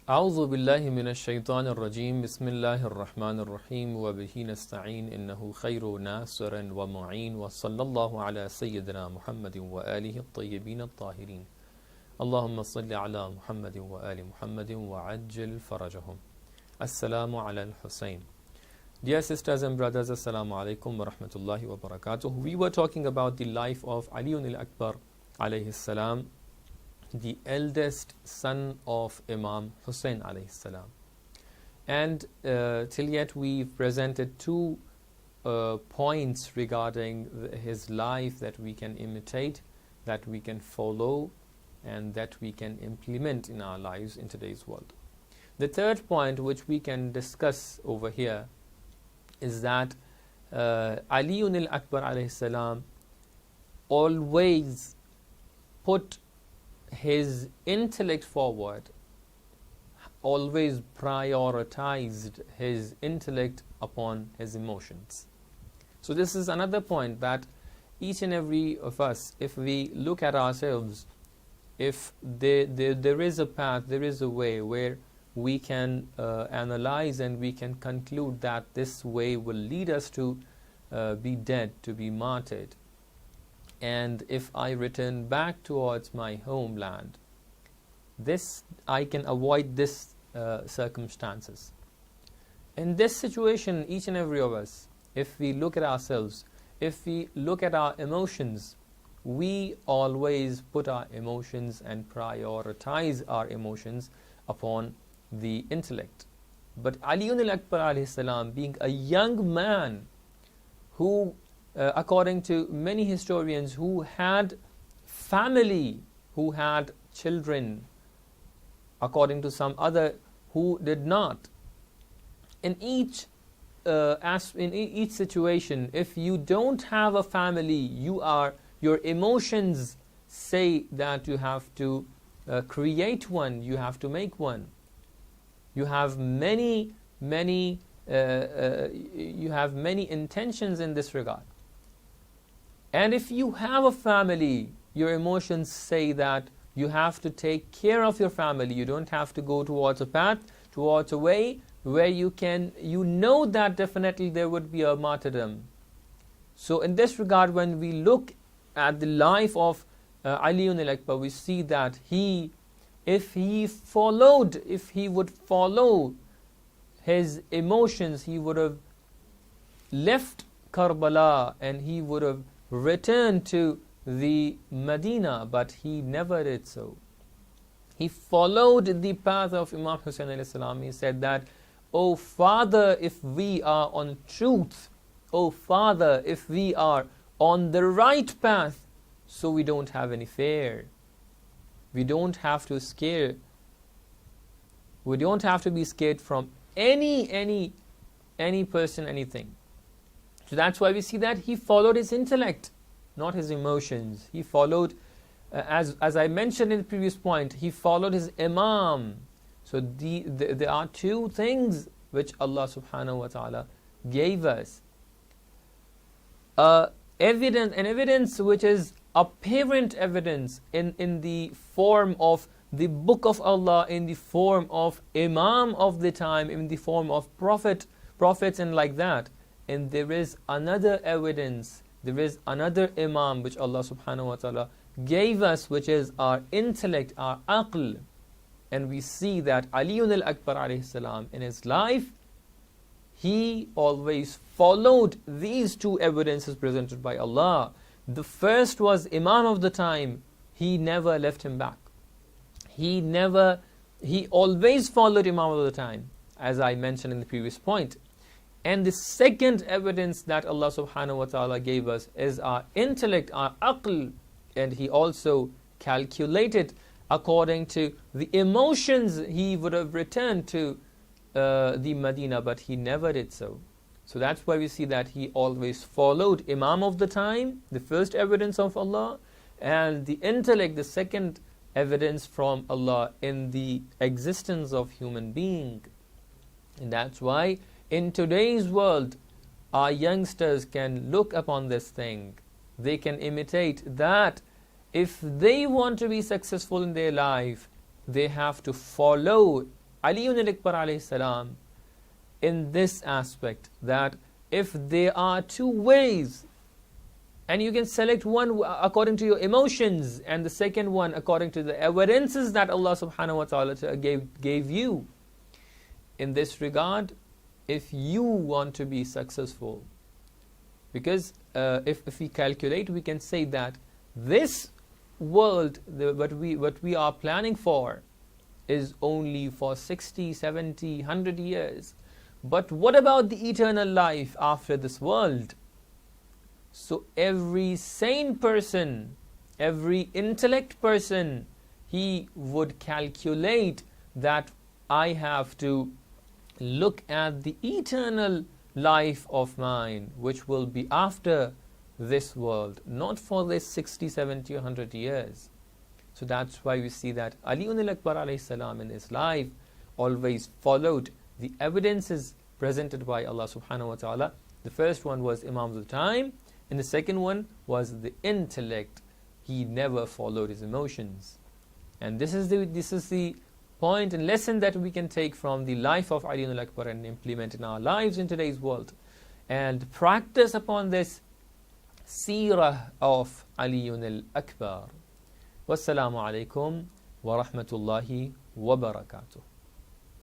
أعوذ بالله من الشيطان الرجيم بسم الله الرحمن الرحيم وبه نستعين إنه خير ناصر ومعين وصلى الله على سيدنا محمد وآله الطيبين الطاهرين اللهم صل على محمد وآل محمد وعجل فرجهم. Assalamu ala al-Hussein. Dear sisters and brothers, Assalamu alaikum wa rahmatullahi wa barakatuh. We were talking about the life of Ali al-Akbar alayhi salam, the eldest son of Imam Hussein alayhi salam. And till yet we've presented two points regarding his life that we can imitate, that we can follow, and that we can implement in our lives in today's world. The third point which we can discuss over here is that Ali al-Akbar alayhi salam always put his intellect forward, always prioritized his intellect upon his emotions. So this is another point, that each and every of us, if we look at ourselves, if there is a path, there is a way where we can analyze and we can conclude that this way will lead us to be dead, to be martyred. And if I return back towards my homeland, I can avoid this circumstances. In this situation, each and every of us, if we look at ourselves, if we look at our emotions, we always put our emotions and prioritize our emotions upon the intellect. But Ali al-Akbar alayhi salam, being a young man who, according to many historians, who had family, who had children, according to some other who did not. In each situation, if you don't have a family, your emotions say that you have to create one, you have to make one. You have many intentions in this regard. And if you have a family, your emotions say that you have to take care of your family. You don't have to go towards a path, towards a way where you know that definitely there would be a martyrdom. So in this regard, when we look at the life of Ali al-Akbar, we see that if he would follow his emotions, he would have left Karbala and he would have returned to the Medina, but he never did so. He followed the path of Imam Hussein alayhi salam. He said that, "O Father, if we are on truth, O Father, if we are on the right path, so we don't have any fear. We don't have to scare. We don't have to be scared from any person, anything." So that's why we see that he followed his intellect, not his emotions. He followed, as I mentioned in the previous point, he followed his Imam. So there are two things which Allah subhanahu wa ta'ala gave us. Evidence which is apparent evidence in the form of the book of Allah, in the form of Imam of the time, in the form of prophets and like that. And there is another evidence, there is another Imam which Allah subhanahu wa ta'ala gave us, which is our intellect, our aql. And we see that Ali al-Akbar alayhi salam, in his life, he always followed these two evidences presented by Allah. The first was Imam of the time. He never left him back. He always followed Imam of the time, as I mentioned in the previous point. And the second evidence that Allah subhanahu wa ta'ala gave us is our intellect, our aql. And he also calculated according to the emotions. He would have returned to the Medina, but he never did so. So that's why we see that he always followed Imam of the time, the first evidence of Allah, and the intellect, the second evidence from Allah in the existence of human being. And that's why in today's world, our youngsters can look upon this thing. They can imitate that. If they want to be successful in their life, they have to follow Ali al-Akbar alayhi salam in this aspect, that if there are two ways, and you can select one according to your emotions and the second one according to the evidences that Allah subhanahu wa ta'ala gave you. In this regard, if you want to be successful, because if we calculate, we can say that this world, what we are planning for, is only for 60, 70, 100 years. But what about the eternal life after this world? So every sane person, every intellect person, he would calculate that I have to look at the eternal life of mine, which will be after this world, not for this 60, 70, 100 years. So that's why we see that Ali al-Akbar alayhi salam in his life always followed the evidences presented by Allah subhanahu wa ta'ala. The first one was Imam of the time, and the second one was the intellect. He never followed his emotions. And this is the point and lesson that we can take from the life of Ali al-Akbar and implement in our lives in today's world, and practice upon this seerah of Ali al-Akbar. Wassalamu alaikum wa rahmatullahi wa barakatuh.